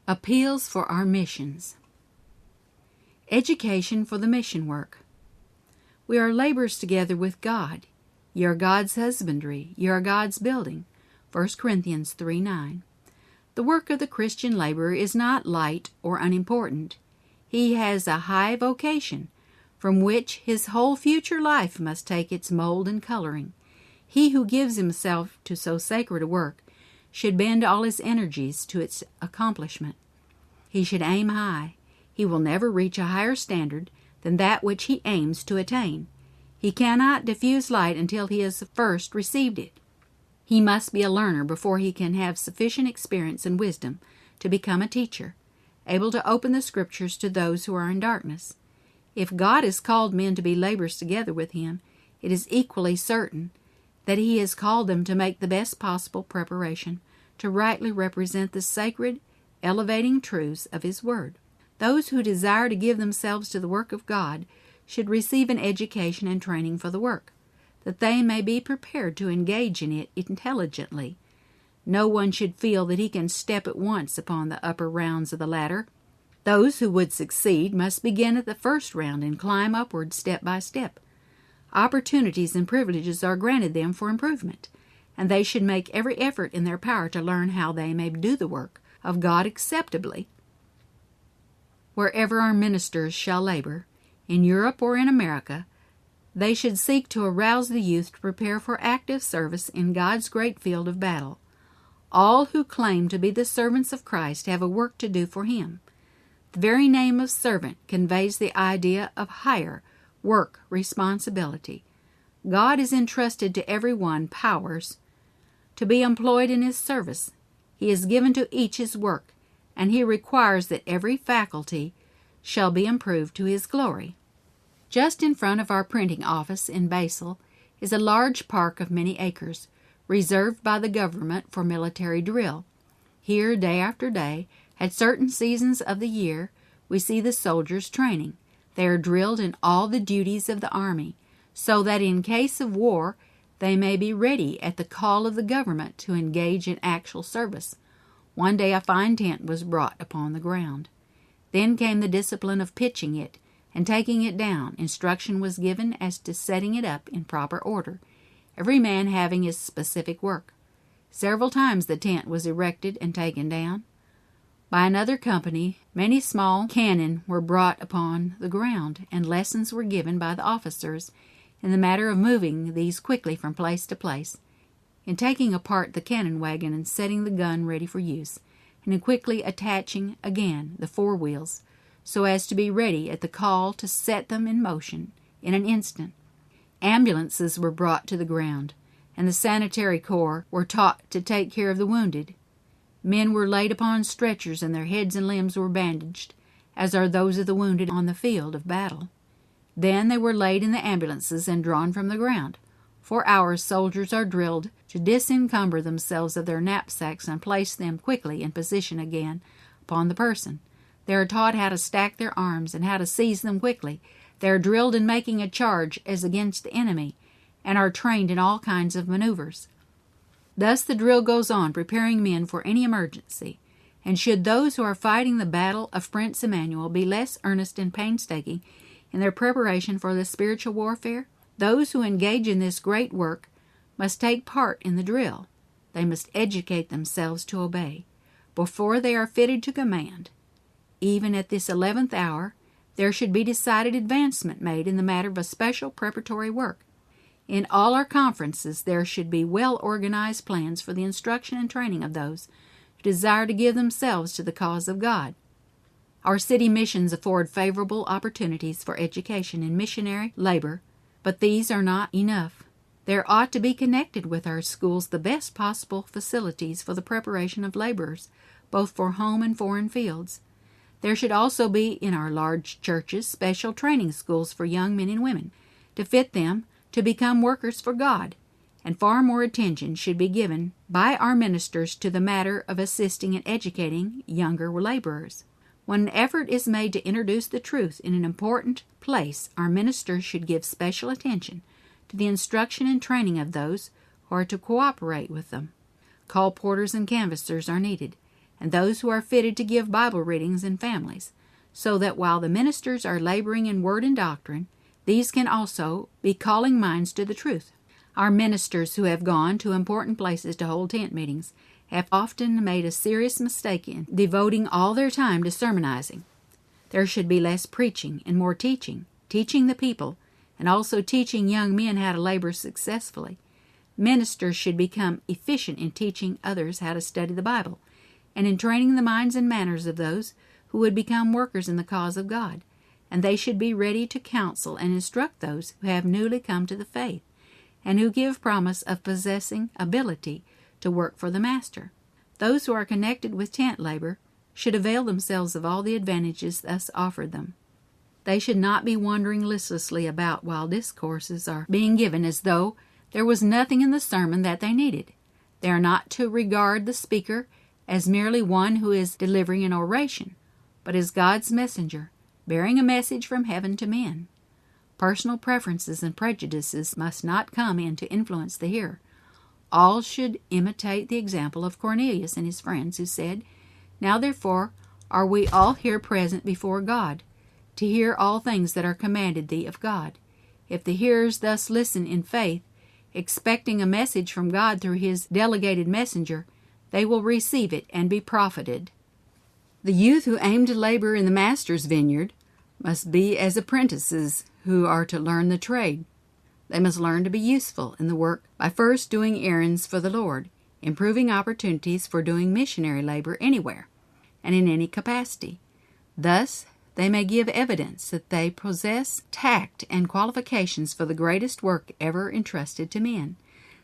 Appeals for our missions. Education for the mission work. We are laborers together with God. Ye are God's husbandry, ye are God's building. 1 Corinthians 3:9. The work of the Christian laborer is not light or unimportant. He has a high vocation, from which his whole future life must take its mold and coloring. He who gives himself to so sacred a work should bend all his energies to its accomplishment. He should aim high. He will never reach a higher standard than that which he aims to attain. He cannot diffuse light until he has first received it. He must be a learner before he can have sufficient experience and wisdom to become a teacher, able to open the Scriptures to those who are in darkness. If God has called men to be laborers together with Him, it is equally certain that He has called them to make the best possible preparation to rightly represent the sacred, elevating truths of His Word. Those who desire to give themselves to the work of God should receive an education and training for the work, that they may be prepared to engage in it intelligently. No one should feel that he can step at once upon the upper rounds of the ladder. Those who would succeed must begin at the first round and climb upward step by step. Opportunities and privileges are granted them for improvement, and they should make every effort in their power to learn how they may do the work of God acceptably. Wherever our ministers shall labor, in Europe or in America, they should seek to arouse the youth to prepare for active service in God's great field of battle. All who claim to be the servants of Christ have a work to do for Him. The very name of servant conveys the idea of hire, work, responsibility. God has entrusted to every one powers to be employed in His service. He has given to each his work, and He requires that every faculty shall be improved to His glory. Just in front of our printing office in Basel is a large park of many acres, reserved by the government for military drill. Here, day after day, at certain seasons of the year, we see the soldiers training. They are drilled in all the duties of the army, so that in case of war they may be ready at the call of the government to engage in actual service. One day a fine tent was brought upon the ground. Then came the discipline of pitching it and taking it down. Instruction was given as to setting it up in proper order, every man having his specific work. Several times the tent was erected and taken down. By another company, many small cannon were brought upon the ground, and lessons were given by the officers in the matter of moving these quickly from place to place, in taking apart the cannon wagon and setting the gun ready for use, and in quickly attaching again the four wheels, so as to be ready at the call to set them in motion in an instant. Ambulances were brought to the ground, and the sanitary corps were taught to take care of the wounded. Men were laid upon stretchers, and their heads and limbs were bandaged, as are those of the wounded on the field of battle. Then they were laid in the ambulances and drawn from the ground. For hours soldiers are drilled to disencumber themselves of their knapsacks and place them quickly in position again upon the person. They are taught how to stack their arms and how to seize them quickly. They are drilled in making a charge as against the enemy, and are trained in all kinds of maneuvers. Thus the drill goes on, preparing men for any emergency. And should those who are fighting the battle of Prince Emmanuel be less earnest and painstaking in their preparation for the spiritual warfare, those who engage in this great work must take part in the drill. They must educate themselves to obey before they are fitted to command. Even at this 11th hour, there should be decided advancement made in the matter of a special preparatory work. In all our conferences, there should be well-organized plans for the instruction and training of those who desire to give themselves to the cause of God. Our city missions afford favorable opportunities for education in missionary labor, but these are not enough. There ought to be connected with our schools the best possible facilities for the preparation of laborers, both for home and foreign fields. There should also be in our large churches special training schools for young men and women, to fit them to become workers for God, and far more attention should be given by our ministers to the matter of assisting and educating younger laborers. When an effort is made to introduce the truth in an important place, our ministers should give special attention to the instruction and training of those who are to cooperate with them. Call porters and canvassers are needed. and those who are fitted to give Bible readings in families, so that while the ministers are laboring in word and doctrine, these can also be calling minds to the truth. Our ministers who have gone to important places to hold tent meetings have often made a serious mistake in devoting all their time to sermonizing. There should be less preaching and more teaching the people, and also teaching young men how to labor successfully. Ministers should become efficient in teaching others how to study the Bible, and in training the minds and manners of those who would become workers in the cause of God, and they should be ready to counsel and instruct those who have newly come to the faith, and who give promise of possessing ability to work for the Master. Those who are connected with tent labor should avail themselves of all the advantages thus offered them. They should not be wandering listlessly about while discourses are being given as though there was nothing in the sermon that they needed. They are not to regard the speaker as merely one who is delivering an oration, but as God's messenger, bearing a message from heaven to men. Personal preferences and prejudices must not come in to influence the hearer. All should imitate the example of Cornelius and his friends, who said, "Now therefore are we all here present before God, to hear all things that are commanded thee of God." If the hearers thus listen in faith, expecting a message from God through his delegated messenger, they will receive it and be profited. The youth who aim to labor in the Master's vineyard must be as apprentices who are to learn the trade. They must learn to be useful in the work by first doing errands for the Lord, improving opportunities for doing missionary labor anywhere and in any capacity. Thus, they may give evidence that they possess tact and qualifications for the greatest work ever entrusted to men.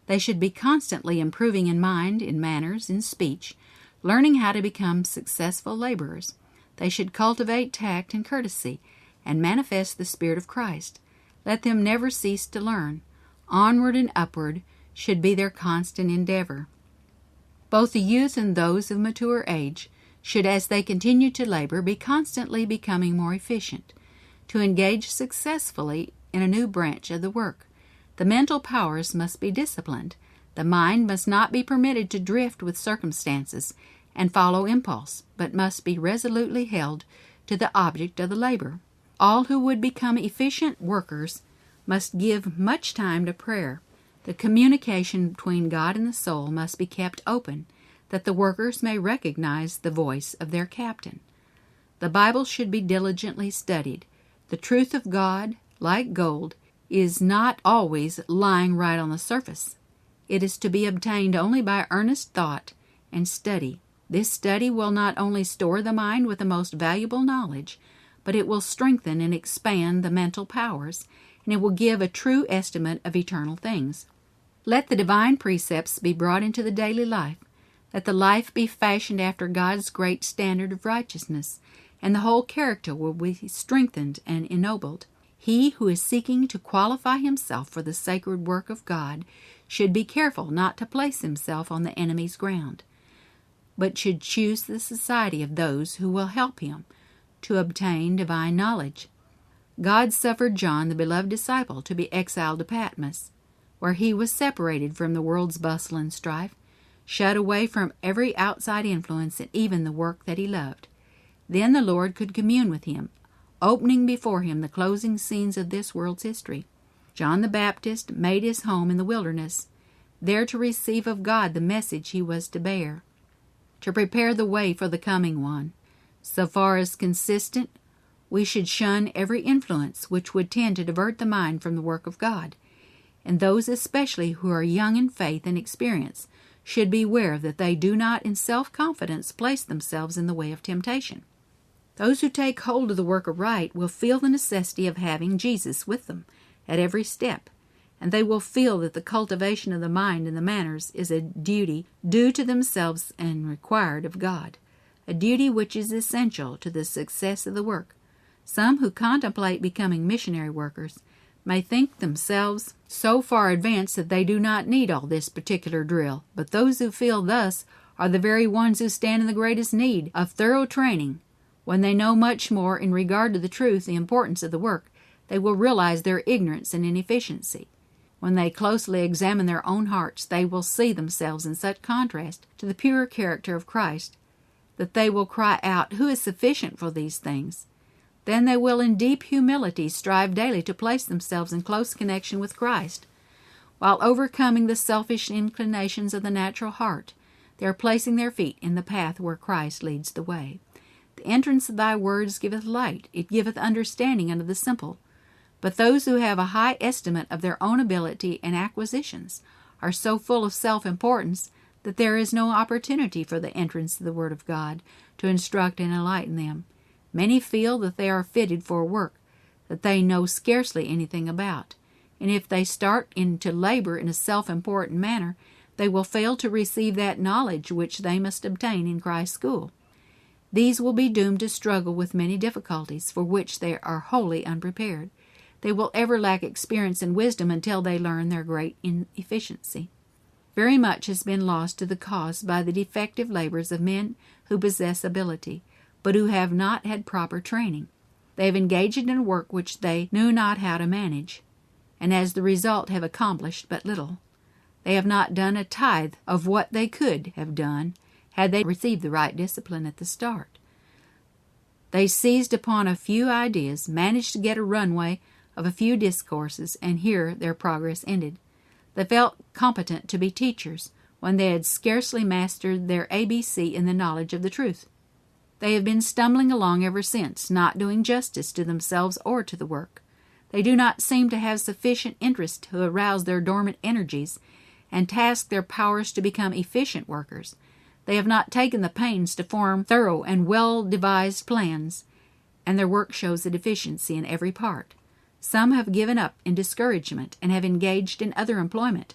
They should be constantly improving in mind, in manners, in speech, learning how to become successful laborers. They should cultivate tact and courtesy, and manifest the Spirit of Christ. Let them never cease to learn. Onward and upward should be their constant endeavor. Both the youth and those of mature age should, as they continue to labor, be constantly becoming more efficient, to engage successfully in a new branch of the work. The mental powers must be disciplined. The mind must not be permitted to drift with circumstances and follow impulse, but must be resolutely held to the object of the labor. All who would become efficient workers must give much time to prayer. The communication between God and the soul must be kept open, that the workers may recognize the voice of their captain. The Bible should be diligently studied. The truth of God, like gold, is not always lying right on the surface. It is to be obtained only by earnest thought and study. This study will not only store the mind with the most valuable knowledge, but it will strengthen and expand the mental powers, and it will give a true estimate of eternal things. Let the divine precepts be brought into the daily life, that the life be fashioned after God's great standard of righteousness, and the whole character will be strengthened and ennobled. He who is seeking to qualify himself for the sacred work of God should be careful not to place himself on the enemy's ground, but should choose the society of those who will help him to obtain divine knowledge. God suffered John, the beloved disciple, to be exiled to Patmos, where he was separated from the world's bustle and strife, shut away from every outside influence and even the work that he loved. Then the Lord could commune with him, opening before him the closing scenes of this world's history. John the Baptist made his home in the wilderness, there to receive of God the message he was to bear, to prepare the way for the coming one. So far as consistent, we should shun every influence which would tend to divert the mind from the work of God, and those especially who are young in faith and experience should beware that they do not in self-confidence place themselves in the way of temptation. Those who take hold of the work aright will feel the necessity of having Jesus with them at every step, and they will feel that the cultivation of the mind and the manners is a duty due to themselves and required of God, a duty which is essential to the success of the work. Some who contemplate becoming missionary workers may think themselves so far advanced that they do not need all this particular drill, but those who feel thus are the very ones who stand in the greatest need of thorough training. When they know much more in regard to the truth, the importance of the work, they will realize their ignorance and inefficiency. When they closely examine their own hearts, they will see themselves in such contrast to the pure character of Christ that they will cry out, "Who is sufficient for these things?" Then they will in deep humility strive daily to place themselves in close connection with Christ. While overcoming the selfish inclinations of the natural heart, they are placing their feet in the path where Christ leads the way. The entrance of thy words giveth light, it giveth understanding unto the simple. But those who have a high estimate of their own ability and acquisitions are so full of self-importance that there is no opportunity for the entrance of the Word of God to instruct and enlighten them. Many feel that they are fitted for work that they know scarcely anything about, and if they start into labor in a self-important manner, they will fail to receive that knowledge which they must obtain in Christ's school. These will be doomed to struggle with many difficulties for which they are wholly unprepared. They will ever lack experience and wisdom until they learn their great inefficiency. Very much has been lost to the cause by the defective labors of men who possess ability, but who have not had proper training. They have engaged in a work which they knew not how to manage, and as the result have accomplished but little. They have not done a tithe of what they could have done had they received the right discipline at the start. They seized upon a few ideas, managed to get a runway of a few discourses, and here their progress ended. They felt competent to be teachers when they had scarcely mastered their ABC in the knowledge of the truth. They have been stumbling along ever since, not doing justice to themselves or to the work. They do not seem to have sufficient interest to arouse their dormant energies and task their powers to become efficient workers. They have not taken the pains to form thorough and well-devised plans, and their work shows a deficiency in every part. Some have given up in discouragement and have engaged in other employment.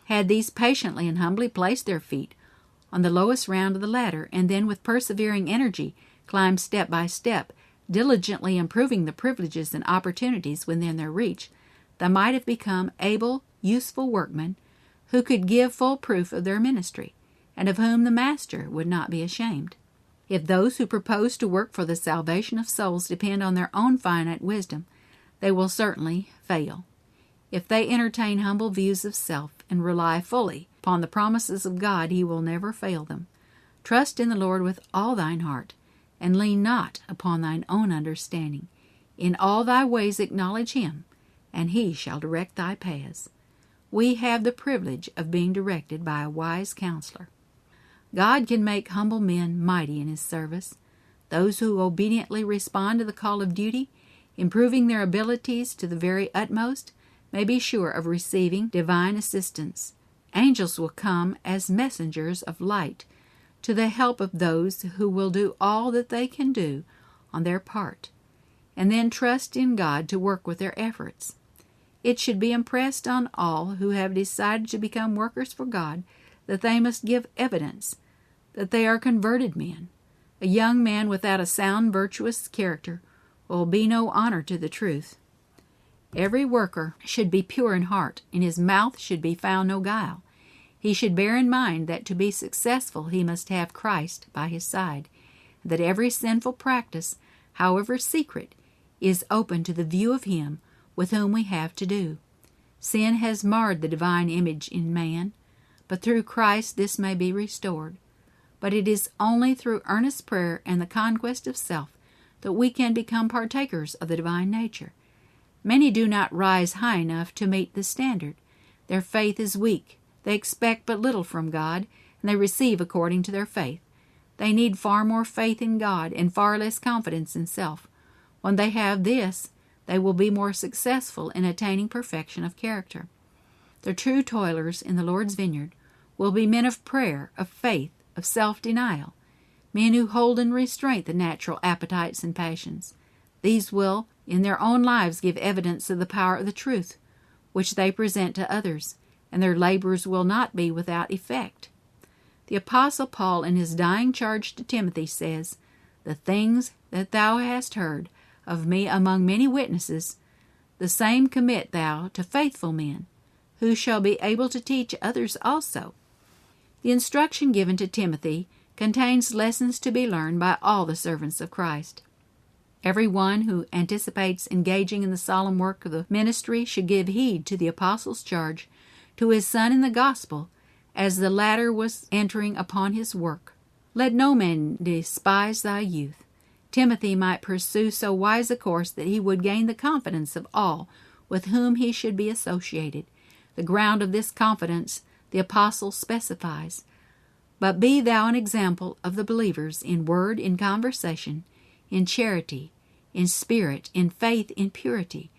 Had these patiently and humbly placed their feet on the lowest round of the ladder, and then with persevering energy climbed step by step, diligently improving the privileges and opportunities within their reach, they might have become able, useful workmen who could give full proof of their ministry, and of whom the Master would not be ashamed. If those who propose to work for the salvation of souls depend on their own finite wisdom, they will certainly fail. If they entertain humble views of self and rely fully upon the promises of God, He will never fail them. Trust in the Lord with all thine heart, and lean not upon thine own understanding. In all thy ways acknowledge Him, and He shall direct thy paths. We have the privilege of being directed by a wise counselor. God can make humble men mighty in His service. Those who obediently respond to the call of duty, improving their abilities to the very utmost, may be sure of receiving divine assistance. Angels will come as messengers of light to the help of those who will do all that they can do on their part, and then trust in God to work with their efforts. It should be impressed on all who have decided to become workers for God that they must give evidence that they are converted men. A young man without a sound, virtuous character will be no honor to the truth. Every worker should be pure in heart, in his mouth should be found no guile. He should bear in mind that to be successful he must have Christ by his side, and that every sinful practice, however secret, is open to the view of Him with whom we have to do. Sin has marred the divine image in man, but through Christ this may be restored. But it is only through earnest prayer and the conquest of self that we can become partakers of the divine nature. Many do not rise high enough to meet the standard. Their faith is weak. They expect but little from God, and they receive according to their faith. They need far more faith in God and far less confidence in self. When they have this, they will be more successful in attaining perfection of character. The true toilers in the Lord's vineyard will be men of prayer, of faith, of self-denial, men who hold in restraint the natural appetites and passions. These will, in their own lives, give evidence of the power of the truth, which they present to others, and their labors will not be without effect. The Apostle Paul, in his dying charge to Timothy, says, "The things that thou hast heard of me among many witnesses, the same commit thou to faithful men, who shall be able to teach others also." The instruction given to Timothy contains lessons to be learned by all the servants of Christ. Every one who anticipates engaging in the solemn work of the ministry should give heed to the apostle's charge to his son in the gospel as the latter was entering upon his work. Let no man despise thy youth. Timothy might pursue so wise a course that he would gain the confidence of all with whom he should be associated. The ground of this confidence the apostle specifies. But be thou an example of the believers in word, in conversation, in charity, in spirit, in faith, in purity.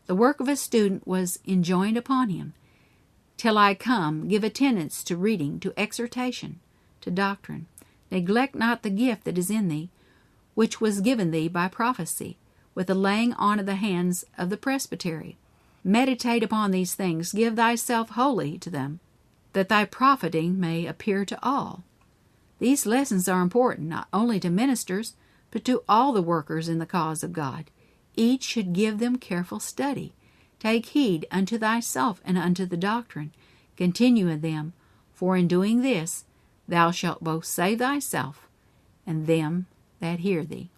The work of a student was enjoined upon him. Till I come, give attendance to reading, to exhortation, to doctrine. Neglect not the gift that is in thee, which was given thee by prophecy, with the laying on of the hands of the presbytery. Meditate upon these things, give thyself wholly to them, that thy profiting may appear to all. These lessons are important not only to ministers, but to all the workers in the cause of God. Each should give them careful study. Take heed unto thyself and unto the doctrine. Continue in them, for in doing this thou shalt both save thyself and them that hear thee.